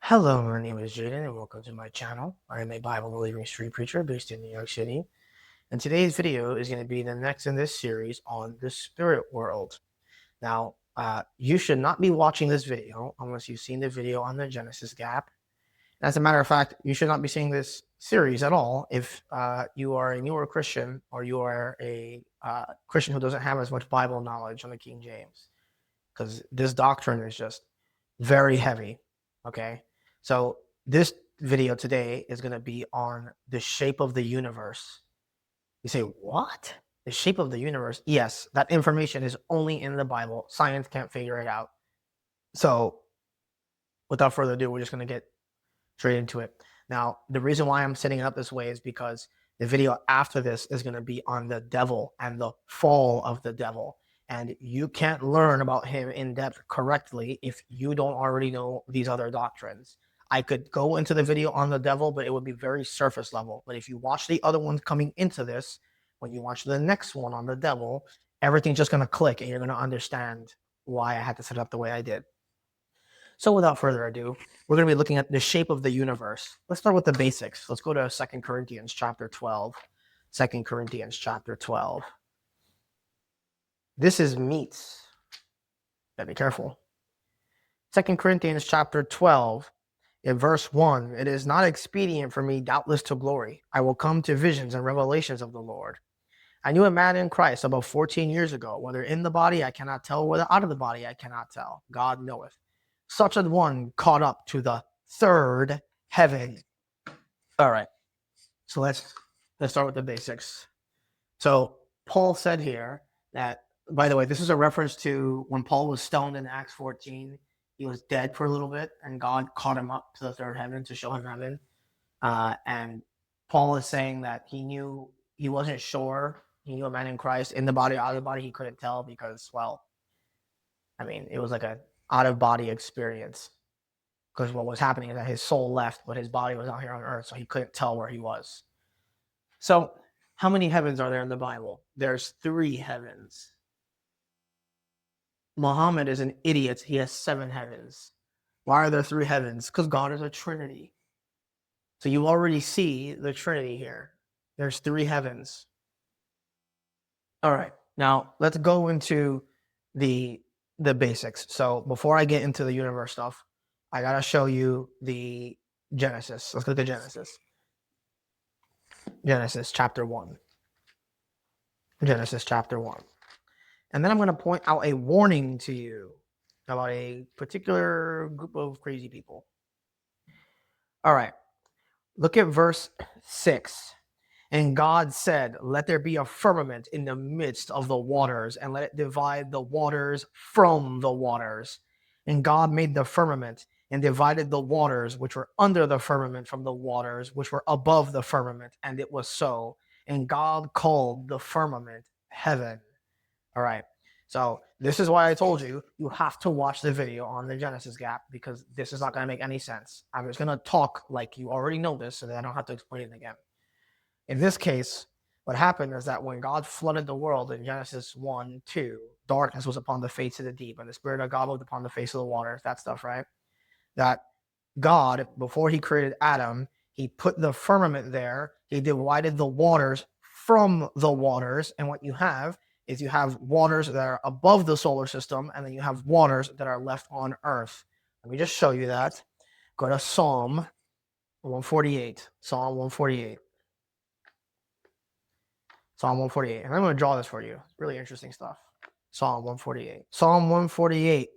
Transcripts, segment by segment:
Hello, my name is Jaden, and welcome to my channel. I am a Bible-believing street preacher based in New York City, and today's video is going to be the next in this series on the spirit world. Now, you should not be watching this video unless you've seen the video on the Genesis gap. As a matter of fact, you should not be seeing this series at all if you are a newer Christian or you are a Christian who doesn't have as much Bible knowledge on the King James, because this doctrine is just very heavy. Okay, so this video today is going to be on the shape of the universe. You say, what? The shape of the universe? Yes, that information is only in the Bible. Science can't figure it out. So without further ado, we're just going to get straight into it. Now, the reason why I'm setting it up this way is because the video after this is going to be on the devil and the fall of the devil. And you can't learn about him in depth correctly if you don't already know these other doctrines. I could go into the video on the devil, but it would be very surface level. But if you watch the other ones coming into this, when you watch the next one on the devil, everything's just going to click and you're going to understand why I had to set it up the way I did. So without further ado, we're going to be looking at the shape of the universe. Let's start with the basics. Let's go to 2 Corinthians chapter 12. 2 Corinthians chapter 12. This is meats. Gotta be careful. 2 Corinthians chapter 12, in verse 1, it is not expedient for me doubtless to glory. I will come to visions and revelations of the Lord. I knew a man in Christ about 14 years ago, whether in the body I cannot tell, whether out of the body I cannot tell. God knoweth. Such a one caught up to the third heaven. All right. So let's start with the basics. So Paul said here that, by the way, this is a reference to when Paul was stoned in Acts 14. He was dead for a little bit, and God caught him up to the third heaven to show him heaven. And Paul is saying that he wasn't sure. He knew a man in Christ in the body, out of the body. He couldn't tell because, well, I mean, it was like an out-of-body experience. Because what was happening is that his soul left, but his body was out here on earth, so he couldn't tell where he was. So how many heavens are there in the Bible? There's 3 heavens. Muhammad is an idiot. He has 7 heavens. Why are there 3 heavens? Because God is a Trinity. So you already see the Trinity here. There's 3 heavens. All right. Now let's go into the basics. So before I get into the universe stuff, I gotta show you the Genesis. Let's go to Genesis. Genesis chapter 1. Genesis chapter 1. And then I'm going to point out a warning to you about a particular group of crazy people. All right. Look at verse 6. And God said, let there be a firmament in the midst of the waters, and let it divide the waters from the waters. And God made the firmament and divided the waters which were under the firmament from the waters which were above the firmament. And it was so. And God called the firmament heaven. All right. So this is why I told you have to watch the video on the Genesis gap, because this is not going to make any sense. I'm just going to talk like you already know this so that I don't have to explain it again. In this case, what happened is that when God flooded the world in Genesis 1:2, darkness was upon the face of the deep, and the Spirit of God moved upon the face of the waters, that stuff, right? That God, before he created Adam, he put the firmament there. He divided the waters from the waters. And what you have is you have waters that are above the solar system, and then you have waters that are left on earth. Let me just show you that. Go to Psalm 148. Psalm 148. Psalm 148. And I'm going to draw this for you. Really interesting stuff. Psalm 148. Psalm 148,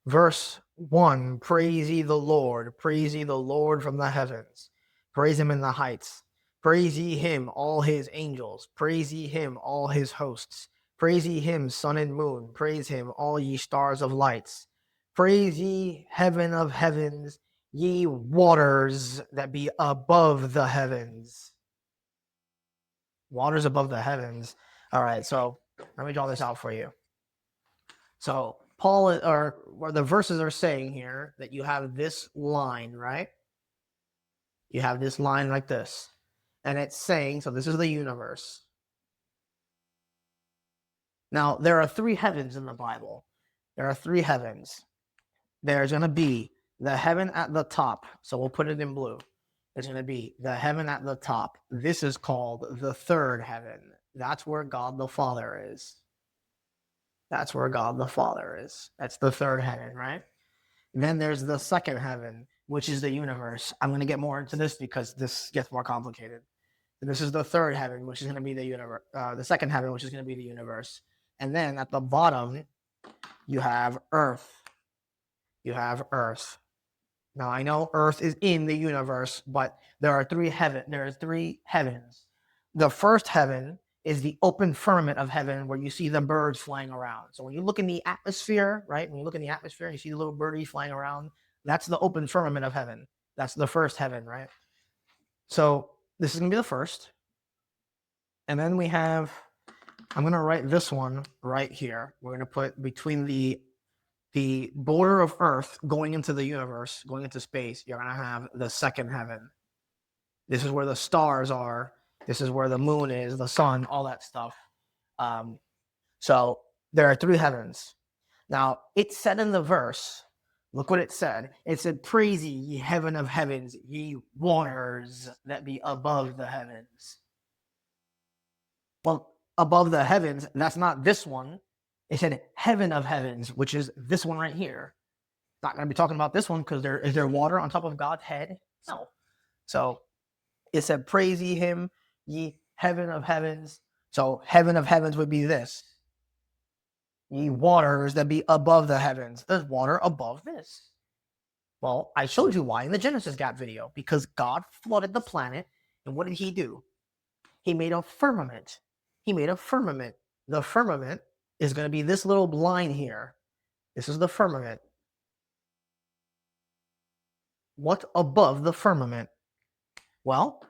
verse 1. Praise ye the Lord. Praise ye the Lord from the heavens. Praise him in the heights. Praise ye him, all his angels. Praise ye him, all his hosts. Praise ye him, sun and moon. Praise him, all ye stars of lights. Praise ye heaven of heavens, ye waters that be above the heavens. Waters above the heavens. All right, so let me draw this out for you. So Paul, or the verses are saying here that you have this line, right? You have this line like this. And it's saying, so this is the universe. Now, there are 3 heavens in the Bible. There are 3 heavens. There's going to be The heaven at the top. So we'll put it in blue. It's going to be the heaven at the top. This is called the third heaven. That's where God the Father is. That's where God the Father is. That's the third heaven, right? Then there's the second heaven, which is the universe. I'm going to get more into this because this gets more complicated. And this is the third heaven, which is going to be the universe. The second heaven, which is going to be the universe. And then at the bottom, you have Earth. You have Earth. Now I know Earth is in the universe, but there are three heavens. The first heaven is the open firmament of heaven where you see the birds flying around. So when you look in the atmosphere, right? When you look in the atmosphere and you see the little birdies flying around, that's the open firmament of heaven. That's the first heaven, right? So this is gonna be the first. And then we have, I'm gonna write this one right here. We're gonna put between the border of Earth going into the universe, going into space, you're going to have the second heaven. This is where the stars are. This is where the moon is, the sun, all that stuff. So there are three heavens. Now, it said in the verse, look what it said. It said, praise ye, heaven of heavens, ye waters that be above the heavens. Well, above the heavens, that's not this one. It said heaven of heavens, which is this one right here. Not going to be talking about this one because is there water on top of God's head? No. So it said, praise ye him, ye heaven of heavens. So heaven of heavens would be this. Ye waters that be above the heavens. There's water above this. Well, I showed you why in the Genesis Gap video. Because God flooded the planet. And what did he do? He made a firmament. He made a firmament. The firmament is going to be this little line here. This is the firmament. What's above the firmament? Well,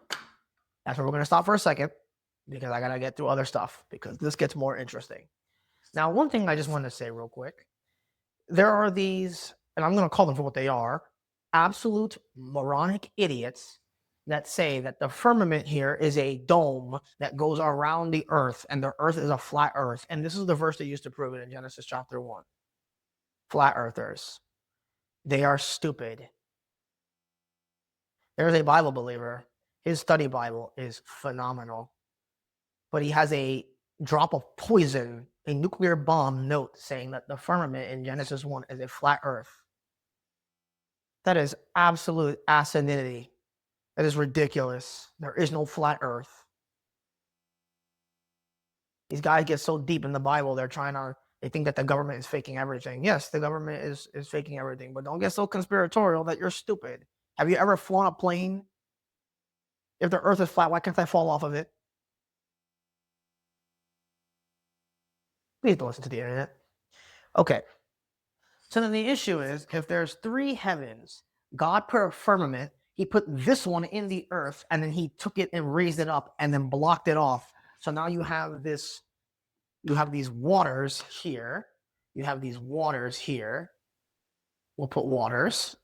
that's where we're going to stop for a second because I got to get through other stuff because this gets more interesting. Now, one thing I just want to say real quick. There are these, and I'm going to call them for what they are, absolute moronic idiots that say that the firmament here is a dome that goes around the earth and the earth is a flat earth. And this is the verse they used to prove it in Genesis chapter 1. Flat earthers. They are stupid. There's a Bible believer. His study Bible is phenomenal. But he has a drop of poison, a nuclear bomb note saying that the firmament in Genesis 1 is a flat earth. That is absolute asininity. That is ridiculous. There is no flat earth. These guys get so deep in the Bible, they think that the government is faking everything. Yes, the government is faking everything, but don't get so conspiratorial that you're stupid. Have you ever flown a plane? If the earth is flat, why can't I fall off of it? Please don't listen to the internet. Okay. So then the issue is, if there's three heavens, God put a firmament, he put this one in the earth, and then he took it and raised it up and then blocked it off. So now you have this, you have these waters here. You have these waters here. We'll put waters.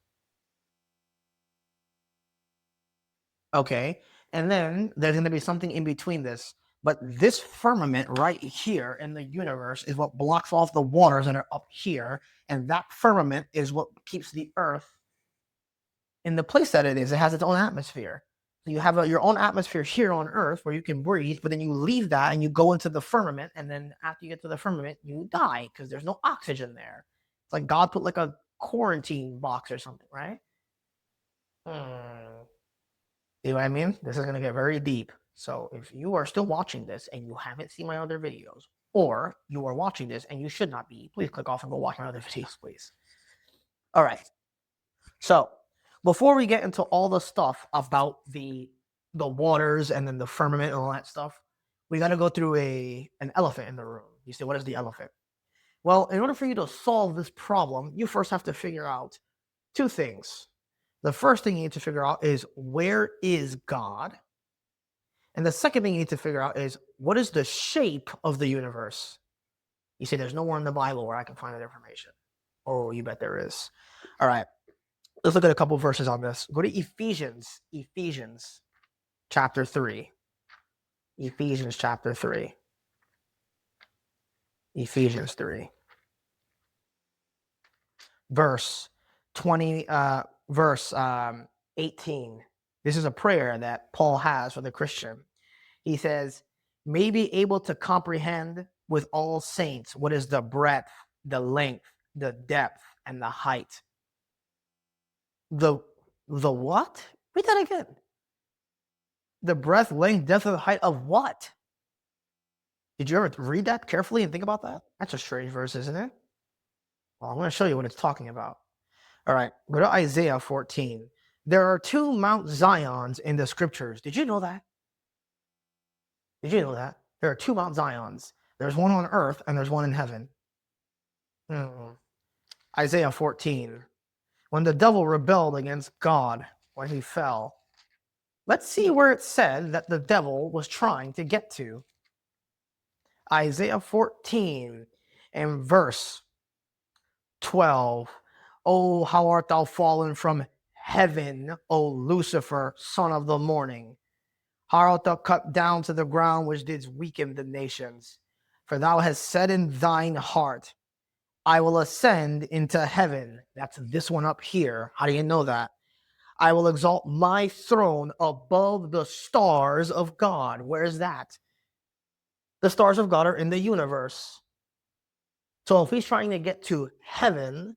Okay. And then there's going to be something in between this. But this firmament right here in the universe is what blocks off the waters that are up here. And that firmament is what keeps the earth in the place that it is. It has its own atmosphere. So you have your own atmosphere here on earth where you can breathe, but then you leave that and you go into the firmament. And then after you get to the firmament, you die because there's no oxygen there. It's like God put like a quarantine box or something, right? See what I mean? This is going to get very deep. So if you are still watching this and you haven't seen my other videos, or you are watching this and you should not be, please click off and go watch my other videos, please. All right. So before we get into all the stuff about the waters and then the firmament and all that stuff, we got to go through an elephant in the room. You say, what is the elephant? Well, in order for you to solve this problem, you first have to figure out two things. The first thing you need to figure out is, where is God? And the second thing you need to figure out is, what is the shape of the universe? You say, there's nowhere in the Bible where I can find that information. Oh, you bet there is. All right. Let's look at a couple verses on this. Go to Ephesians chapter 3. Ephesians chapter 3. Ephesians 3. Verse verse 18. This is a prayer that Paul has for the Christian. He says, may be able to comprehend with all saints what is the breadth, the length, the depth, and the height. The what? Read that again. The breadth, length, depth, and the height of what? Did you ever read that carefully and think about that? That's a strange verse, isn't it? Well, I'm going to show you what it's talking about. All right, go to Isaiah 14. There are 2 Mount Zions in the scriptures. Did you know that? Did you know that? There are 2 Mount Zions. There's one on earth and there's one in heaven. Isaiah 14. When the devil rebelled against God, when he fell. Let's see where it said that the devil was trying to get to. Isaiah 14 and verse 12. Oh, how art thou fallen from heaven, O Lucifer, son of the morning. How art thou cut down to the ground, which didst weaken the nations? For thou hast said in thine heart, I will ascend into heaven. That's this one up here. How do you know that? I will exalt my throne above the stars of God. Where is that? The stars of God are in the universe. So if he's trying to get to heaven,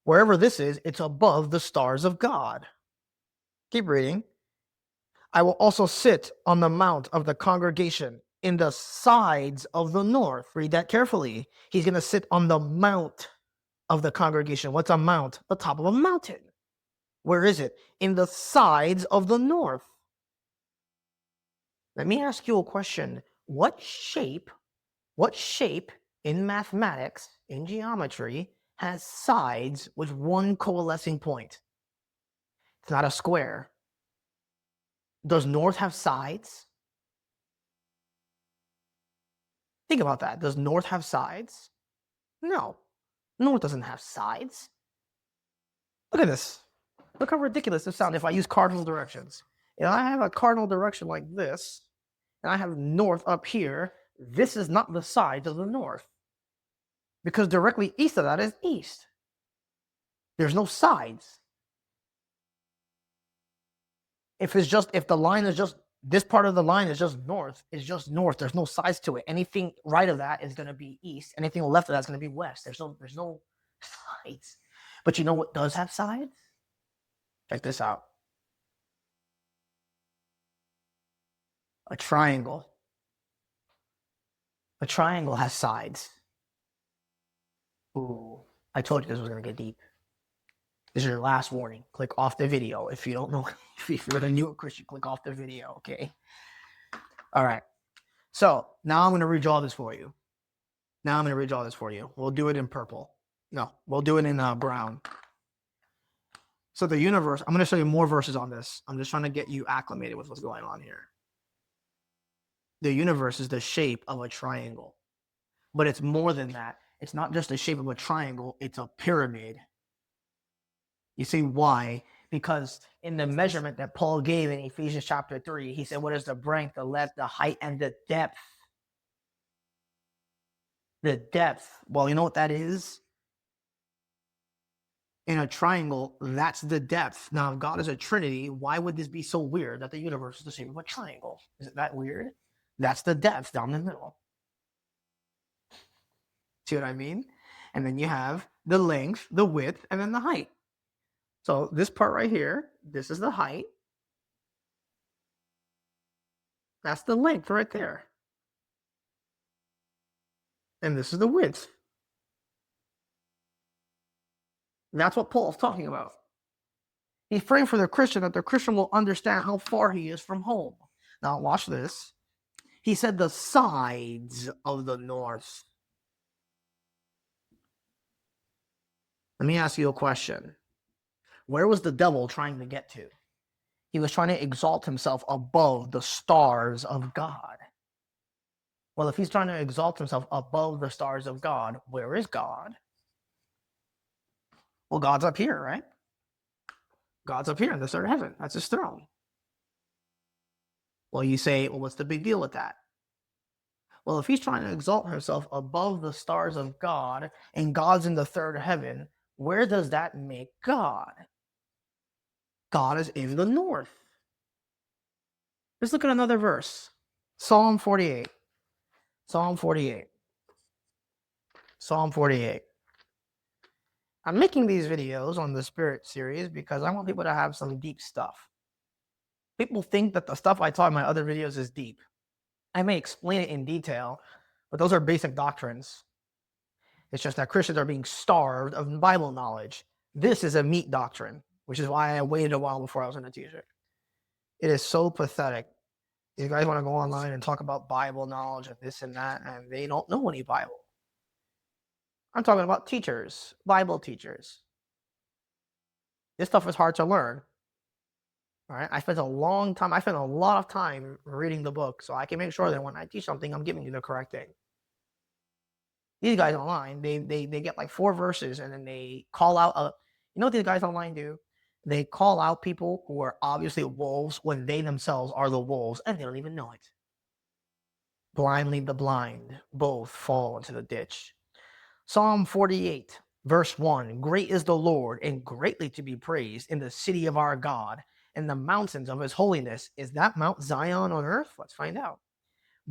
wherever this is, it's above the stars of God. Keep reading. I will also sit on the mount of the congregation in the sides of the north. Read that carefully. He's going to sit on the mount of the congregation. What's a mount? The top of a mountain. Where is it? In the sides of the north. Let me ask you a question. What shape in mathematics, in geometry, has sides with one coalescing point? It's not a square. Does north have sides? Think about that. Does north have sides? No. North doesn't have sides. Look at this. Look how ridiculous this sounds if I use cardinal directions. If I have a cardinal direction like this, and I have north up here, this is not the sides of the north. Because directly east of that is east. There's no sides. If the line is just, this part of the line is just north, it's just north. There's no sides to it. Anything right of that is going to be east. Anything left of that is going to be west. There's no sides. But you know what does have sides? Check this out. A triangle. A triangle has sides. Ooh, I told you this was going to get deep. This is your last warning. Click off the video. If you don't know, if you're a newer Christian, click off the video, okay? All right. So now I'm going to redraw this for you. We'll do it in purple. No, we'll do it in brown. So the universe, I'm going to show you more verses on this. I'm just trying to get you acclimated with what's going on here. The universe is the shape of a triangle. But it's more than that. It's not just the shape of a triangle. It's a pyramid. You see why? Because in the measurement that Paul gave in Ephesians chapter 3, he said, what is the breadth, the length, the height, and the depth? The depth. Well, you know what that is? In a triangle, that's the depth. Now, if God is a trinity, why would this be so weird that the universe is the shape of a triangle? Is it that weird? That's the depth down the middle. See what I mean? And then you have the length, the width, and then the height. So this part right here, this is the height. That's the length right there. And this is the width. That's what Paul's talking about. He's praying for the Christian that the Christian will understand how far he is from home. Now watch this. He said the sides of the north. Let me ask you a question. Where was the devil trying to get to? He was trying to exalt himself above the stars of God. Well, if he's trying to exalt himself above the stars of God, where is God? Well, God's up here, right? God's up here in the third heaven. That's his throne. Well, you say, well, what's the big deal with that? Well, if he's trying to exalt himself above the stars of God and God's in the third heaven, Where does that make God? God is in the north. Let's look at another verse. Psalm 48. Psalm 48. Psalm 48. I'm making these videos on the Spirit series because I want people to have some deep stuff. People think that the stuff I taught in my other videos is deep. I may explain it in detail, but those are basic doctrines. It's just that Christians are being starved of Bible knowledge. This is a meat doctrine, which is why I waited a while before I was going to teach it. It is so pathetic. You guys want to go online and talk about Bible knowledge and this and that, and they don't know any Bible. I'm talking about teachers, Bible teachers. This stuff is hard to learn. All right, I spent a lot of time reading the book, so I can make sure that when I teach something, I'm giving you the correct thing. These guys online, they get like 4 verses, and then they call out you know what these guys online do? They call out people who are obviously wolves when they themselves are the wolves, and they don't even know it. Blind lead the blind, both fall into the ditch. Psalm 48, verse 1, great is the Lord, and greatly to be praised in the city of our God, and the mountains of his holiness. Is that Mount Zion on earth? Let's find out.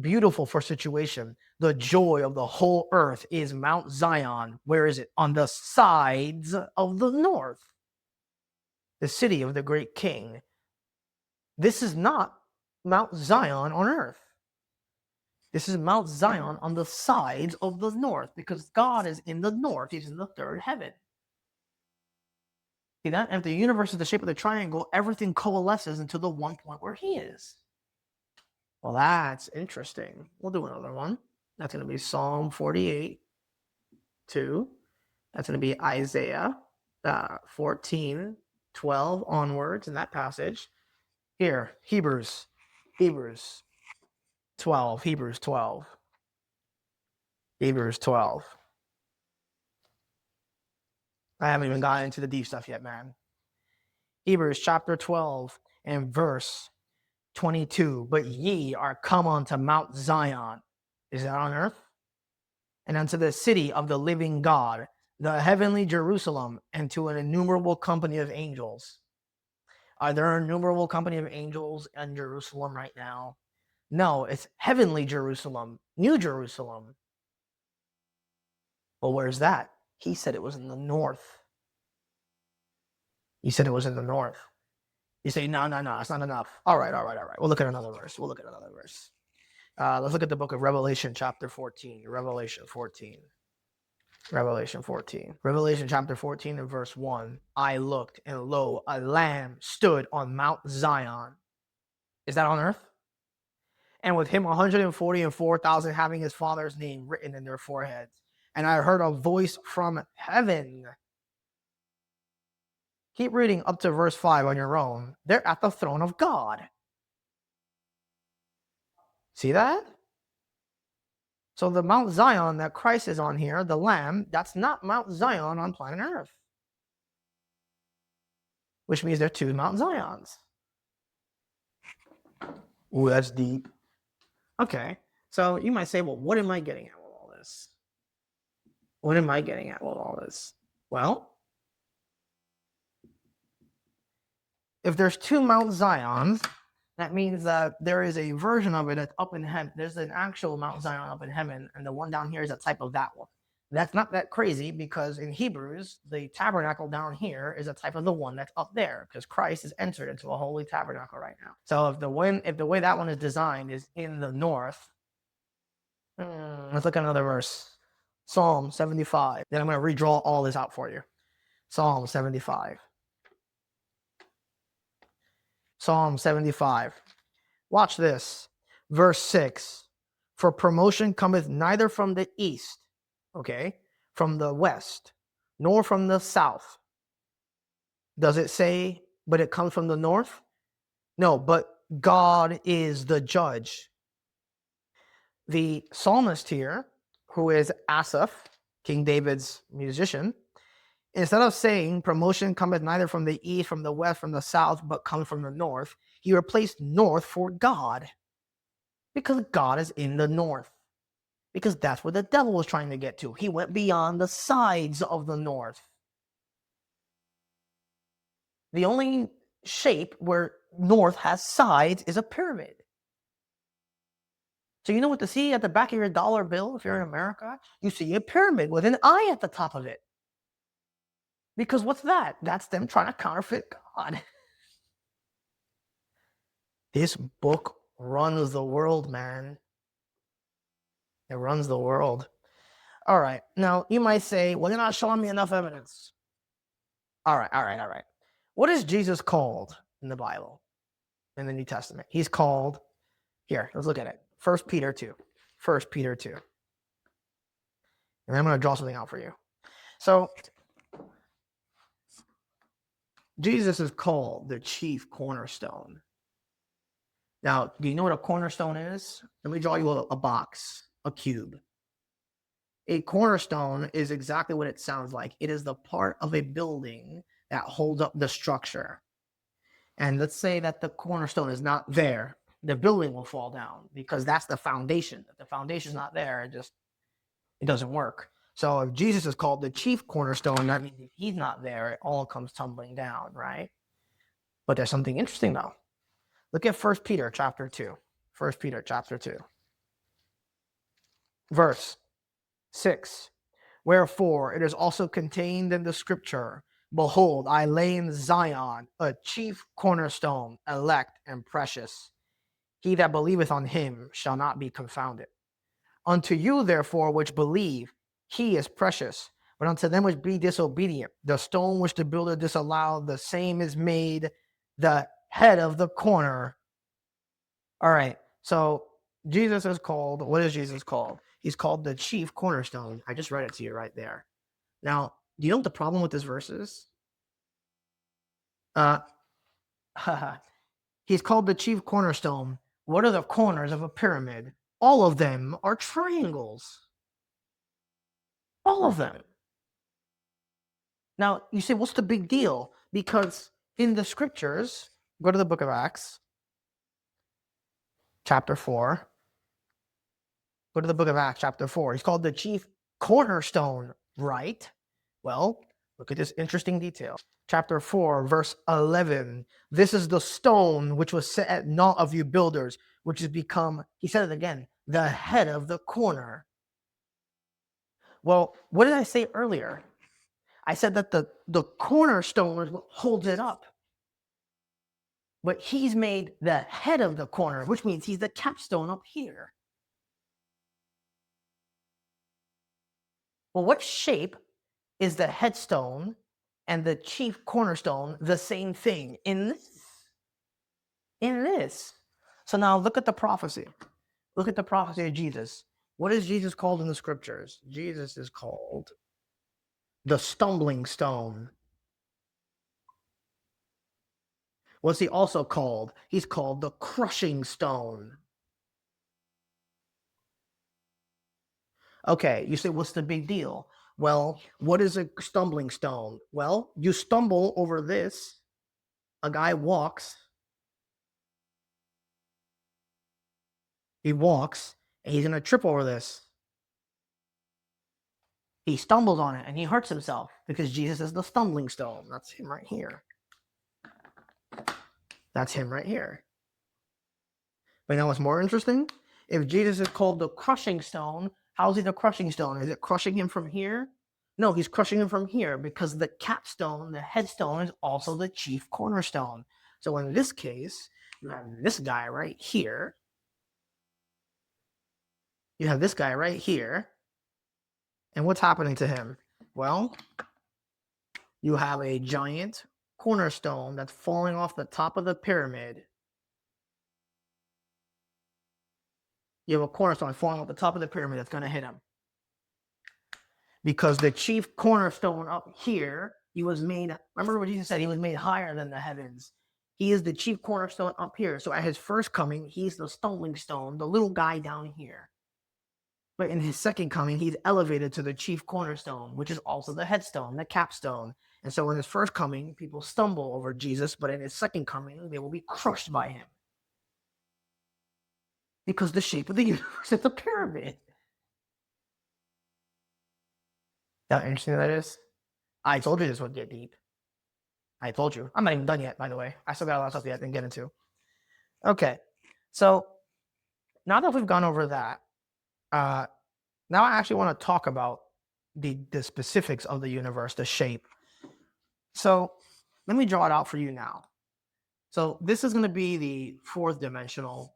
Beautiful for situation. The joy of the whole earth is Mount Zion. Where is it? On the sides of the north. The city of the great king. This is not Mount Zion on earth. This is Mount Zion on the sides of the north, because God is in the north. He's in the third heaven. See that? And if the universe is the shape of the triangle, everything coalesces into the one point where he is. Well, that's interesting. We'll do another one. That's going to be Psalm 48, 2. That's going to be Isaiah 14, 12 onwards in that passage. Here, Hebrews 12. Hebrews 12. I haven't even gotten into the deep stuff yet, man. Hebrews chapter 12 and verse 22. But ye are come unto Mount Zion. Is that on earth? And unto the city of the living God, the heavenly Jerusalem, and to an innumerable company of angels. Are there an innumerable company of angels in Jerusalem right now? No, it's heavenly Jerusalem, New Jerusalem. Well, where's that? He said it was in the north. He said it was in the north. You say, no, it's not enough. All right. We'll look at another verse. Let's look at the book of Revelation chapter 14. Revelation chapter 14 and verse 1. I looked, and lo, a lamb stood on Mount Zion. Is that on earth? And with him 144,000 having his father's name written in their foreheads. And I heard a voice from heaven. Keep reading up to verse 5 on your own. They're at the throne of God. See that? So the Mount Zion that Christ is on here, the Lamb, that's not Mount Zion on planet Earth. Which means there are 2 Mount Zions. Ooh, that's deep. Okay, so you might say, well, what am I getting at with all this? Well, if there's 2 Mount Zions, that means that there is a version of it that's up in heaven. There's an actual Mount Zion up in heaven, and the one down here is a type of that one. That's not that crazy, because in Hebrews, the tabernacle down here is a type of the one that's up there, because Christ is entered into a holy tabernacle right now. So if the way that one is designed is in the north, let's look at another verse. Psalm 75. Then I'm going to redraw all this out for you. Psalm 75. Watch this. Verse 6. For promotion cometh neither from the east, okay, from the west, nor from the south. Does it say, but it comes from the north? No, but God is the judge. The psalmist here, who is Asaph, King David's musician, instead of saying promotion cometh neither from the east, from the west, from the south, but comes from the north, he replaced north for God. Because God is in the north. Because that's what the devil was trying to get to. He went beyond the sides of the north. The only shape where north has sides is a pyramid. So you know what to see at the back of your dollar bill if you're in America? You see a pyramid with an eye at the top of it. Because what's that? That's them trying to counterfeit God. This book runs the world, man. It runs the world. All right. Now, you might say, well, you're not showing me enough evidence. All right. What is Jesus called in the Bible, in the New Testament? He's called, here, let's look at it. 1 Peter 2. 1 Peter 2. And I'm going to draw something out for you. So, Jesus is called the chief cornerstone. Now, do you know what a cornerstone is? Let me draw you a box, a cube. A cornerstone is exactly what it sounds like. It is the part of a building that holds up the structure. And let's say that the cornerstone is not there, the building will fall down because that's the foundation. If the foundation is not there, it doesn't work. So if Jesus is called the chief cornerstone, that means if he's not there, it all comes tumbling down, right? But there's something interesting though. Look at 1 Peter chapter 2. 1 Peter chapter 2. Verse 6. Wherefore it is also contained in the scripture, behold, I lay in Zion a chief cornerstone, elect and precious. He that believeth on him shall not be confounded. Unto you, therefore, which believe, he is precious. But unto them which be disobedient, the stone which the builder disallowed, the same is made the head of the corner. All right, so Jesus is called, what is Jesus called? He's called the chief cornerstone. I just read it to you right there. Now, do you know what the problem with this verse is? He's called the chief cornerstone. What are the corners of a pyramid? All of them are triangles. All of them. Now, you say, what's the big deal? Because in the scriptures, go to the book of Acts, chapter 4. Go to the book of Acts, chapter 4. He's called the chief cornerstone, right? Well, look at this interesting detail. Chapter 4, verse 11. This is the stone which was set at naught of you builders, which has become, he said it again, the head of the corner. Well, what did I say earlier? I said that the cornerstone is what holds it up. But he's made the head of the corner, which means he's the capstone up here. Well, what shape is the headstone and the chief cornerstone the same thing in this? In this. So now look at the prophecy. Look at the prophecy of Jesus. What is Jesus called in the scriptures? Jesus is called the stumbling stone. What's he also called? He's called the crushing stone. Okay, you say, what's the big deal? Well, what is a stumbling stone? Well, you stumble over this. A guy walks. He walks, and he's going to trip over this. He stumbles on it, and he hurts himself because Jesus is the stumbling stone. That's him right here. That's him right here. But you know what's more interesting? If Jesus is called the crushing stone, how is he the crushing stone? Is it crushing him from here? No, he's crushing him from here because the capstone, the headstone, is also the chief cornerstone. So in this case, you have this guy right here. You have this guy right here. And what's happening to him? Well, you have a giant cornerstone that's falling off the top of the pyramid. You have a cornerstone falling off the top of the pyramid that's going to hit him. Because the chief cornerstone up here, he was made, remember what Jesus said, he was made higher than the heavens. He is the chief cornerstone up here. So at his first coming, he's the stumbling stone, the little guy down here. But in his second coming, he's elevated to the chief cornerstone, which is also the headstone, the capstone. And so in his first coming, people stumble over Jesus, but in his second coming, they will be crushed by him. Because the shape of the universe is a pyramid. How interesting that is? I told you this would get deep. I told you. I'm not even done yet, by the way. I still got a lot of stuff yet I didn't get into. Okay. So now that we've gone over that, now I actually want to talk about the specifics of the universe, the shape. So let me draw it out for you now. So this is going to be the fourth dimensional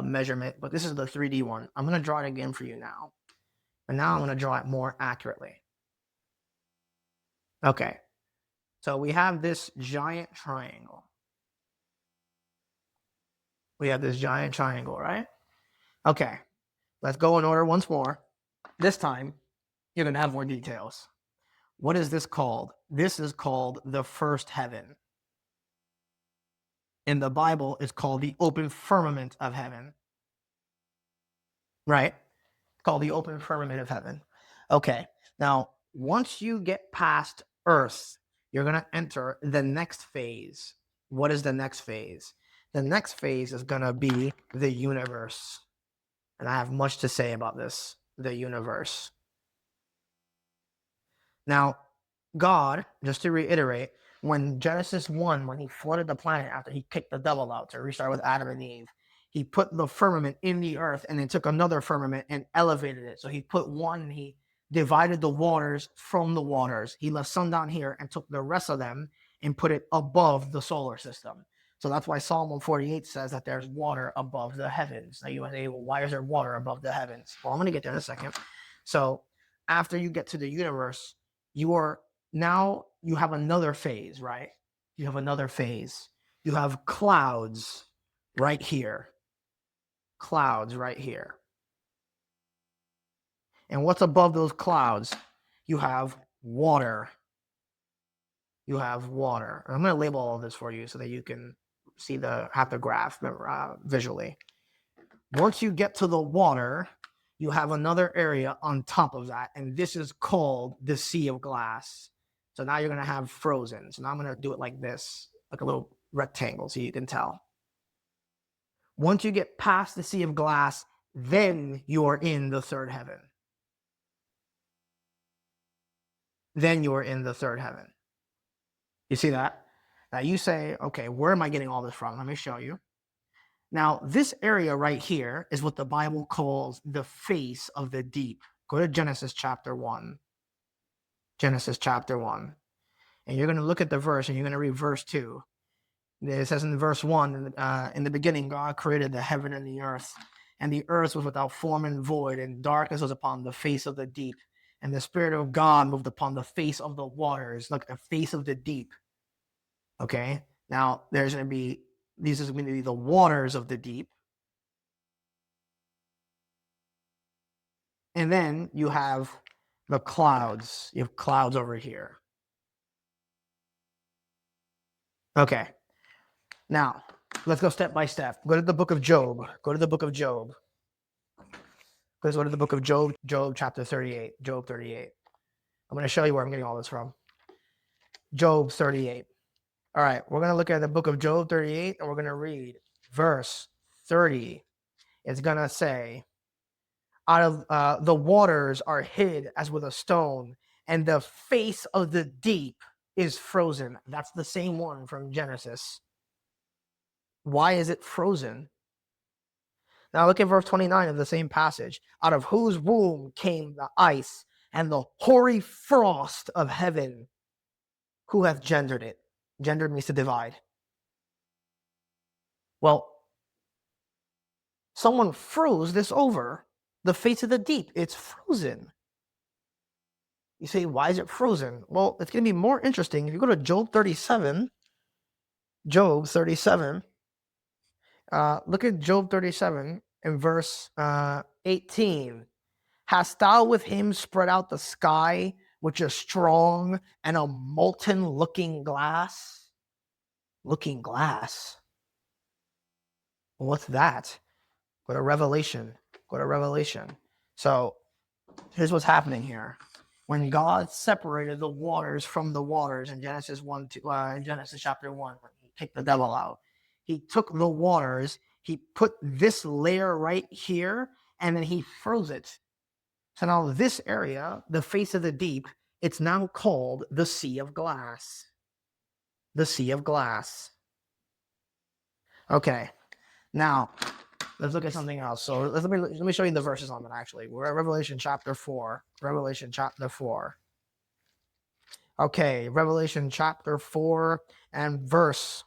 measurement, but this is the 3D one. I'm going to draw it again for you now. And now I'm going to draw it more accurately. Okay. So we have this giant triangle. We have this giant triangle, right? Okay. Let's go in order once more. This time, you're going to have more details. What is this called? This is called the first heaven. In the Bible, it's called the open firmament of heaven. Right? It's called the open firmament of heaven. Okay. Now, once you get past Earth, you're going to enter the next phase. What is the next phase? The next phase is going to be the universe. And I have much to say about this, the universe. Now, God, just to reiterate, when Genesis 1, when he flooded the planet after he kicked the devil out to restart with Adam and Eve, he put the firmament in the earth and then took another firmament and elevated it. So he put one, he divided the waters from the waters. He left sun down here and took the rest of them and put it above the solar system. So that's why Psalm 148 says that there's water above the heavens. Now you might say, well, why is there water above the heavens? Well, I'm going to get there in a second. So after you get to the universe, you have another phase, right? You have another phase. You have clouds right here. Clouds right here. And what's above those clouds? You have water. You have water. I'm going to label all of this for you so that you can see have the graph visually. Once you get to the water, you have another area on top of that, and this is called the Sea of Glass. So now you're going to have frozen. So now I'm going to do it like this, like a little rectangle so you can tell. Once you get past the Sea of Glass, then you are in the third heaven. Then you are in the third heaven. You see that? Now you say, okay, where am I getting all this from? Let me show you. Now, this area right here is what the Bible calls the face of the deep. Go to Genesis chapter 1. Genesis chapter 1. And you're going to look at the verse and you're going to read verse 2. It says in verse 1, in the beginning, God created the heaven and the earth. And the earth was without form and void, and darkness was upon the face of the deep. And the Spirit of God moved upon the face of the waters, like the face of the deep. Okay? Now, these are going to be the waters of the deep. And then you have the clouds. You have clouds over here. Okay. Now, let's go step by step. Go to the book of Job. Go to the book of Job. Let's go to the book of Job, Job chapter 38. Job 38. I'm going to show you where I'm getting all this from. Job 38. All right. We're going to look at the book of Job 38, and we're going to read verse 30. It's going to say, out of the waters are hid as with a stone, and the face of the deep is frozen. That's the same one from Genesis. Why is it frozen? Now look at verse 29 of the same passage. Out of whose womb came the ice and the hoary frost of heaven? Who hath gendered it? Gendered means to divide. Well, someone froze this over. The face of the deep, it's frozen. You say, why is it frozen? Well, it's going to be more interesting. If you go to Job 37, Job 37, look at Job 37 in verse 18. Hast thou with him spread out the sky, which is strong, and a molten looking glass? Looking glass? What's that? Go to Revelation. Go to Revelation. So here's what's happening here. When God separated the waters from the waters in Genesis chapter 1, when he kicked the devil out, he took the waters, he put this layer right here, and then he froze it. So now this area, the face of the deep, it's now called the Sea of Glass. the sea of glass. Okay, now let's look at something else. So let me show you the verses on that. Actually, we're at Revelation chapter 4. Revelation chapter 4. Okay, Revelation chapter 4 and verse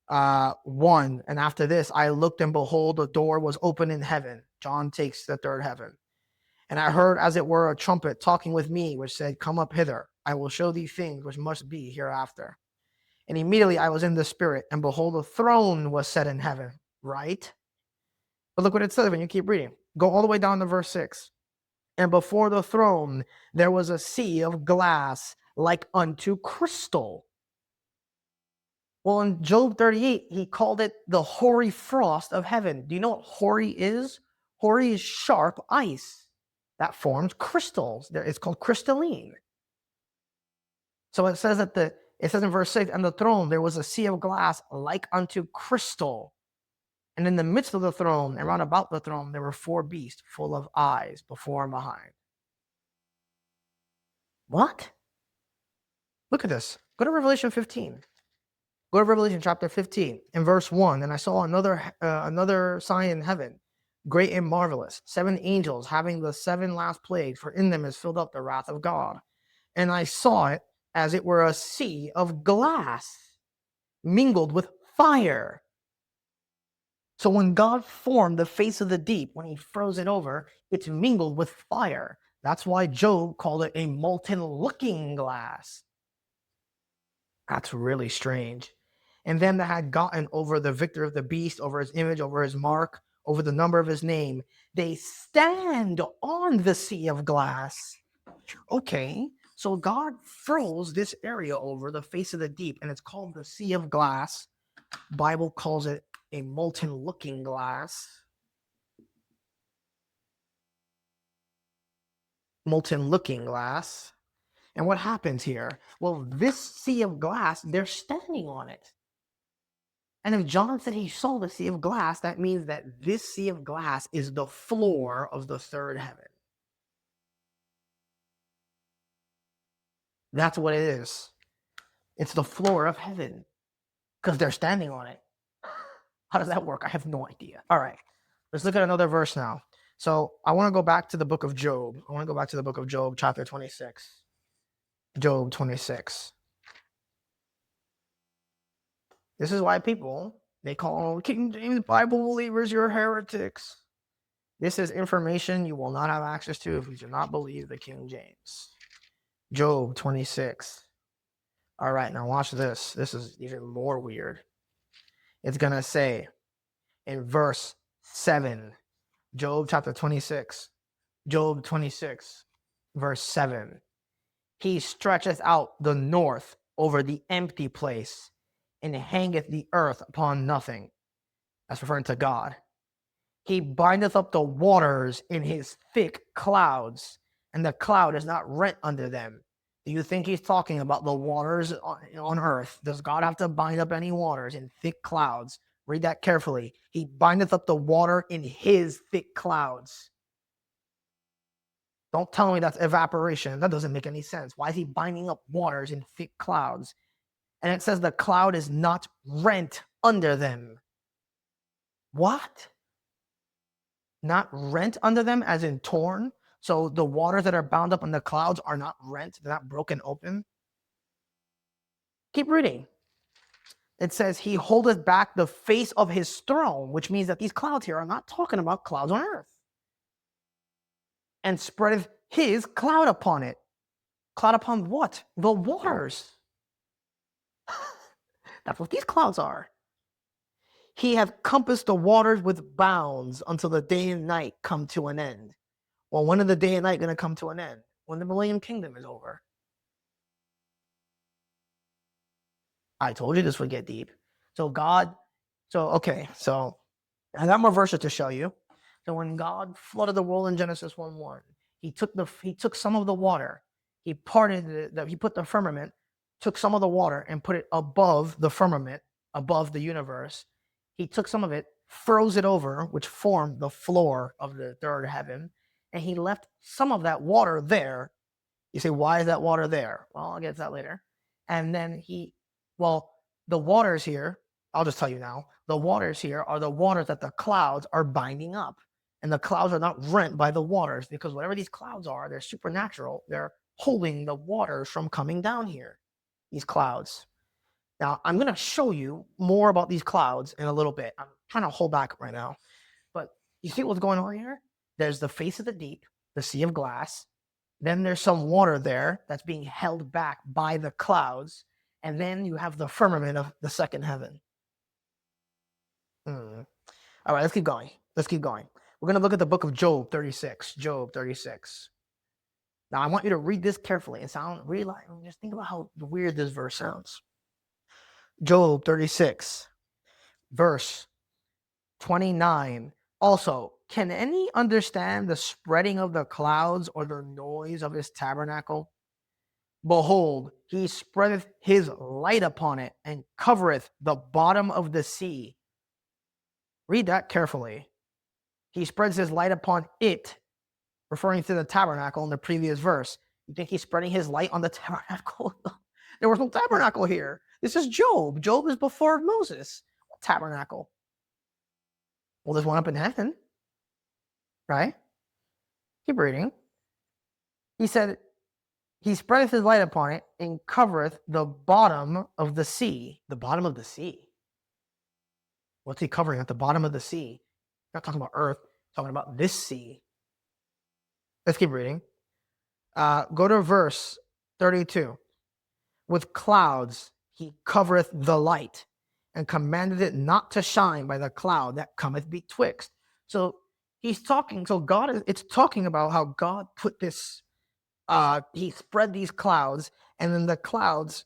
1. And after this, I looked, and behold, a door was open in heaven. John takes the third heaven. And I heard, as it were, a trumpet talking with me, which said, "Come up hither. I will show thee things which must be hereafter." And immediately I was in the spirit, and behold, a throne was set in heaven. Right? But look what it says when you keep reading. Go all the way down to verse 6. And before the throne there was a sea of glass like unto crystal. Well, in Job 38, he called it the hoary frost of heaven. Do you know what hoary is? Hoary is sharp ice that forms crystals. It's called crystalline. So it says in verse 6, and the throne there was a sea of glass like unto crystal. And in the midst of the throne and round about the throne there were 4 beasts full of eyes before and behind. What? Look at this. Go to Revelation 15. Go to Revelation chapter 15 in verse 1. And I saw another sign in heaven, great and marvelous, 7 angels having the 7 last plagues, for in them is filled up the wrath of God. And I saw it as it were a sea of glass mingled with fire. So when God formed the face of the deep, when he froze it over, it's mingled with fire. That's why Job called it a molten looking glass. That's really strange. And them that had gotten over the victor of the beast, over his image, over his mark, over the number of his name, they stand on the sea of glass. Okay, so God froze this area over the face of the deep, and it's called the sea of glass. Bible calls it a molten looking glass. Molten looking glass. And what happens here? Well, this sea of glass, they're standing on it. And if John said he saw the sea of glass, that means that this sea of glass is the floor of the third heaven. That's what it is. It's the floor of heaven because they're standing on it. How does that work? I have no idea. All right, let's look at another verse now. So I want to go back to the book of Job. I want to go back to the book of Job, chapter 26. Job 26. This is why people, they call King James Bible believers, you're heretics. This is information you will not have access to if you do not believe the King James. Job 26. All right, now watch this. This is even more weird. It's going to say in verse 7, Job chapter 26, Job 26, verse 7. He stretcheth out the north over the empty place and hangeth the earth upon nothing. That's referring to God. He bindeth up the waters in his thick clouds, and the cloud is not rent under them. Do you think he's talking about the waters on earth? Does God have to bind up any waters in thick clouds? Read that carefully. He bindeth up the water in his thick clouds. Don't tell me that's evaporation. That doesn't make any sense. Why is he binding up waters in thick clouds? And it says the cloud is not rent under them. What? Not rent under them as in torn? So the waters that are bound up in the clouds are not rent. They're not broken open. Keep reading. It says he holdeth back the face of his throne, which means that these clouds here are not talking about clouds on earth. And spreadeth his cloud upon it. Cloud upon what? The waters. That's what these clouds are. He hath compassed the waters with bounds until the day and night come to an end. Well, when is the day and night going to come to an end? When the millennium kingdom is over. I told you this would get deep. So I got more verses to show you. So when God flooded the world in Genesis 1:1, he took some of the water, he put the firmament, took some of the water and put it above the firmament, above the universe. He took some of it, froze it over, which formed the floor of the third heaven, and he left some of that water there. You say, why is that water there? Well, I'll get to that later. And then The waters here, I'll just tell you now, the waters here are the waters that the clouds are binding up. And the clouds are not rent by the waters, because whatever these clouds are, they're supernatural. They're holding the waters from coming down here, these clouds. Now, I'm going to show you more about these clouds in a little bit. I'm trying to hold back right now. But you see what's going on here? There's the face of the deep, the sea of glass. Then there's some water there that's being held back by the clouds. And then you have the firmament of the second heaven. All right, let's keep going. Let's keep going. We're going to look at the book of Job 36. Job 36. Now, I want you to read this carefully and just think about how weird this verse sounds. Job 36, verse 29. Also, can any understand the spreading of the clouds or the noise of his tabernacle? Behold, he spreadeth his light upon it and covereth the bottom of the sea. Read that carefully. He spreads his light upon it, referring to the tabernacle in the previous verse. You think he's spreading his light on the tabernacle? There was no tabernacle here. This is Job. Job is before Moses. What tabernacle? Well, there's one up in heaven, right? Keep reading. He said, he spreadeth his light upon it and covereth the bottom of the sea. The bottom of the sea. What's he covering at the bottom of the sea? Not talking about earth, talking about this sea. Let's keep reading. Go to verse 32. With clouds he covereth the light, and commanded it not to shine by the cloud that cometh betwixt. So he's talking, it's talking about how God put this, he spread these clouds, and then the clouds,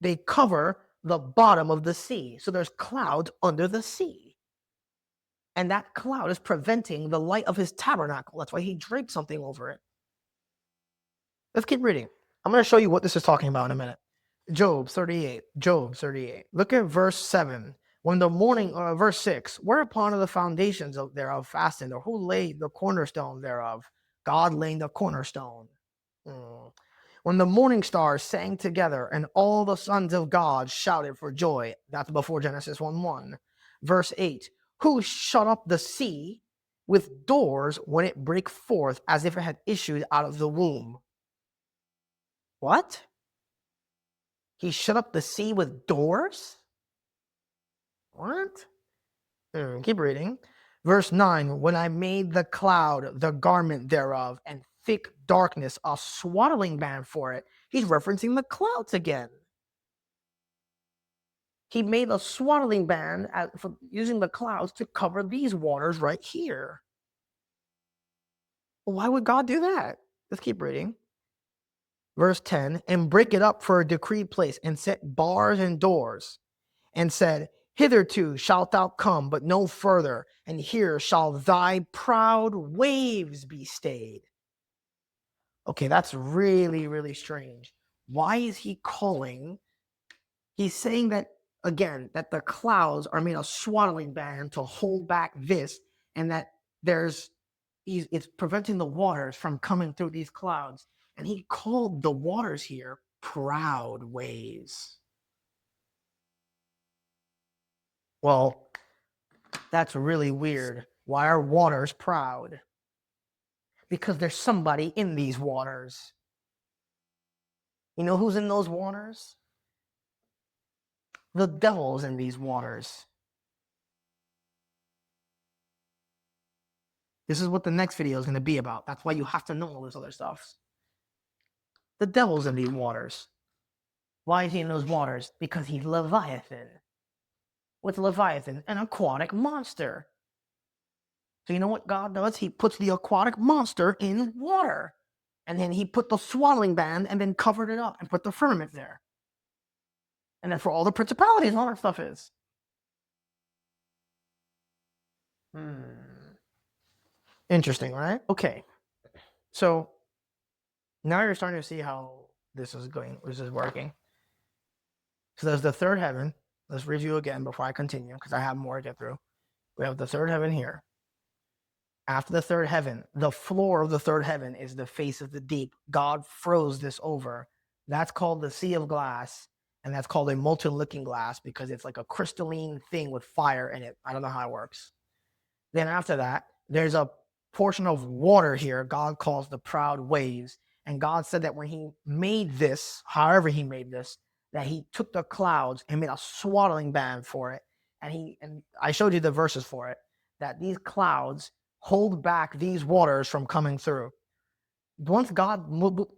they cover the bottom of the sea. So there's clouds under the sea. And that cloud is preventing the light of his tabernacle. That's why he draped something over it. Let's keep reading. I'm going to show you what this is talking about in a minute. Job 38. Job 38. Look at verse 7. When the morning, verse 6. Whereupon are the foundations thereof fastened, or who laid the cornerstone thereof? God laying the cornerstone. When the morning stars sang together, and all the sons of God shouted for joy. That's before Genesis 1:1. Verse 8. Who shut up the sea with doors when it brake forth, as if it had issued out of the womb? What? He shut up the sea with doors? What? Keep reading. Verse 9. When I made the cloud the garment thereof, and thick darkness a swaddling band for it. He's referencing the clouds again. He made a swaddling band for using the clouds to cover these waters right here. Why would God do that? Let's keep reading. Verse 10, and break it up for a decreed place, and set bars and doors, and said, hitherto shalt thou come, but no further, and here shall thy proud waves be stayed. Okay, that's really, really strange. Why is he calling? He's saying that, again, that the clouds are made a swaddling band to hold back this, and that it's preventing the waters from coming through these clouds. And he called the waters here proud waves. Well, that's really weird. Why are waters proud? Because there's somebody in these waters. You know who's in those waters? The devil's in these waters. This is what the next video is going to be about. That's why you have to know all this other stuff. The devil's in these waters. Why is he in those waters? Because he's Leviathan. What's Leviathan? An aquatic monster. So you know what God does? He puts the aquatic monster in water. And then he put the swaddling band and then covered it up and put the firmament there. And that's where all the principalities and all that stuff is. Interesting, right? Okay. So now you're starting to see how this is working. So there's the third heaven. Let's review again before I continue, because I have more to get through. We have the third heaven here. After the third heaven, the floor of the third heaven is the face of the deep. God froze this over. That's called the sea of glass. And that's called a molten looking glass because it's like a crystalline thing with fire in it. I don't know how it works. Then after that, there's a portion of water here God calls the proud waves. And God said that when he made this, however he made this, that he took the clouds and made a swaddling band for it. And I showed you the verses for it, that these clouds hold back these waters from coming through. Once God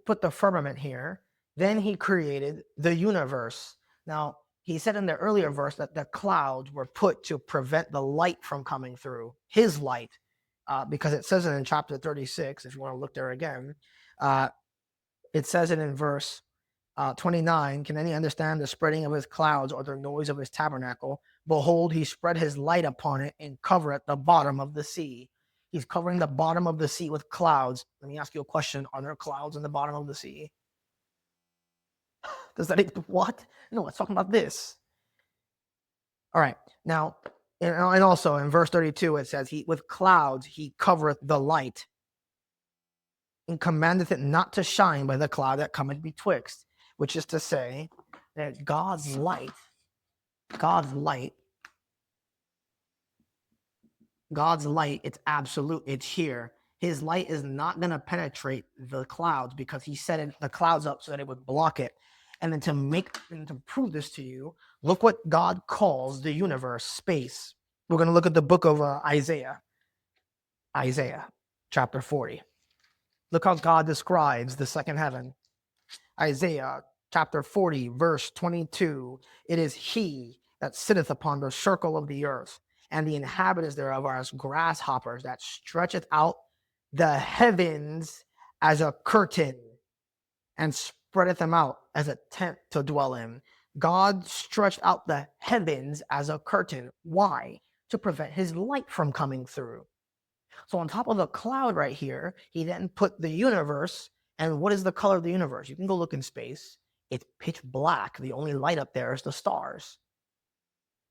put the firmament here, then he created the universe. Now, he said in the earlier verse that the clouds were put to prevent the light from coming through, his light, because it says it in chapter 36, if you want to look there again. It says it in verse 29, can any understand the spreading of his clouds or the noise of his tabernacle? Behold, he spread his light upon it and covereth the bottom of the sea. He's covering the bottom of the sea with clouds. Let me ask you a question. Are there clouds in the bottom of the sea? Does that what? No, it's talking about this. All right. Now, and also in verse 32, it says, he with clouds he covereth the light and commandeth it not to shine by the cloud that cometh betwixt, which is to say that God's light, it's absolute, it's here. His light is not going to penetrate the clouds because he set the clouds up so that it would block it. And then to prove this to you, look what God calls the universe, space. We're going to look at the book of Isaiah chapter 40. Look how God describes the second heaven. Isaiah chapter 40, verse 22. It is he that sitteth upon the circle of the earth, and the inhabitants thereof are as grasshoppers, that stretcheth out the heavens as a curtain, and spreadeth them out as a tent to dwell in. God stretched out the heavens as a curtain. Why? To prevent his light from coming through. So on top of the cloud right here, he then put the universe. And what is the color of the universe? You can go look in space. It's pitch black. The only light up there is the stars.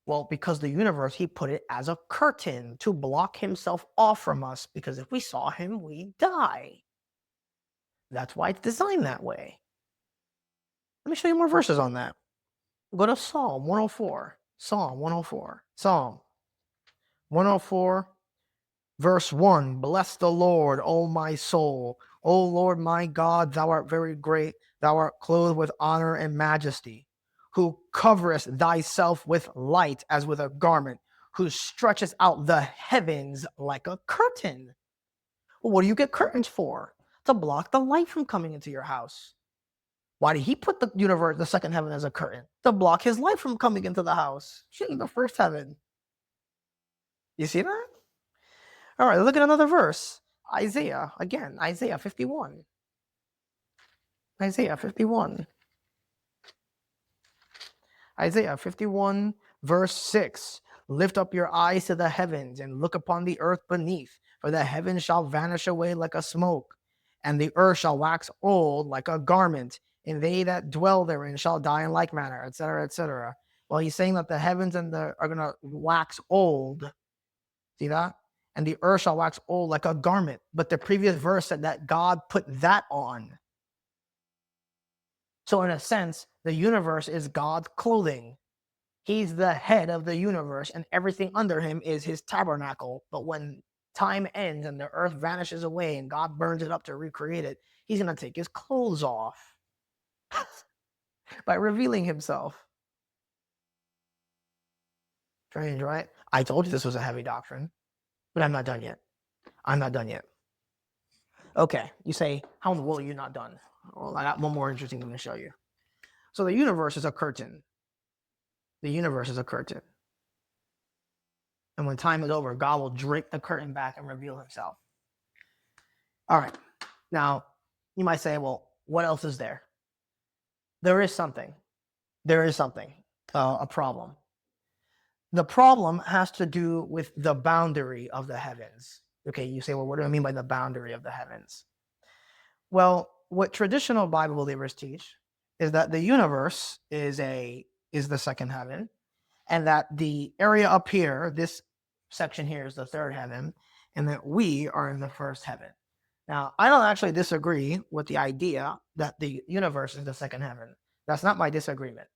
Well, because the universe, he put it as a curtain to block himself off from us, because if we saw him, we'd die. That's why it's designed that way. Let me show you more verses on that. Go to Psalm 104. Psalm 104. Psalm 104. Verse 1, bless the Lord, O my soul. O Lord my God, thou art very great. Thou art clothed with honor and majesty, who coverest thyself with light as with a garment, who stretches out the heavens like a curtain. Well, what do you get curtains for? To block the light from coming into your house. Why did he put the universe, the second heaven, as a curtain? To block his light from coming into the house. In the first heaven. You see that? All right, look at another verse. Isaiah, again, Isaiah 51. Isaiah 51. Isaiah 51, verse 6. Lift up your eyes to the heavens and look upon the earth beneath, for the heavens shall vanish away like a smoke, and the earth shall wax old like a garment, and they that dwell therein shall die in like manner, etc., etc. Well, he's saying that the heavens are going to wax old. See that? And the earth shall wax old like a garment. But the previous verse said that God put that on. So in a sense, the universe is God's clothing. He's the head of the universe, and everything under him is his tabernacle. But when time ends and the earth vanishes away and God burns it up to recreate it, he's going to take his clothes off by revealing himself. Strange, right? I told you this was a heavy doctrine. But I'm not done yet. I'm not done yet. Okay, you say, how in the world are you not done? Well, I got one more interesting thing to show you. So the universe is a curtain. The universe is a curtain. And when time is over, God will drape the curtain back and reveal himself. All right. Now, you might say, well, what else is there? There is something. There is something, a problem. The problem has to do with the boundary of the heavens. Okay, you say, well, what do I mean by the boundary of the heavens? Well, what traditional Bible believers teach is that the universe is the second heaven, and that the area up here, this section here, is the third heaven, and that we are in the first heaven. Now, I don't actually disagree with the idea that the universe is the second heaven. That's not my disagreement.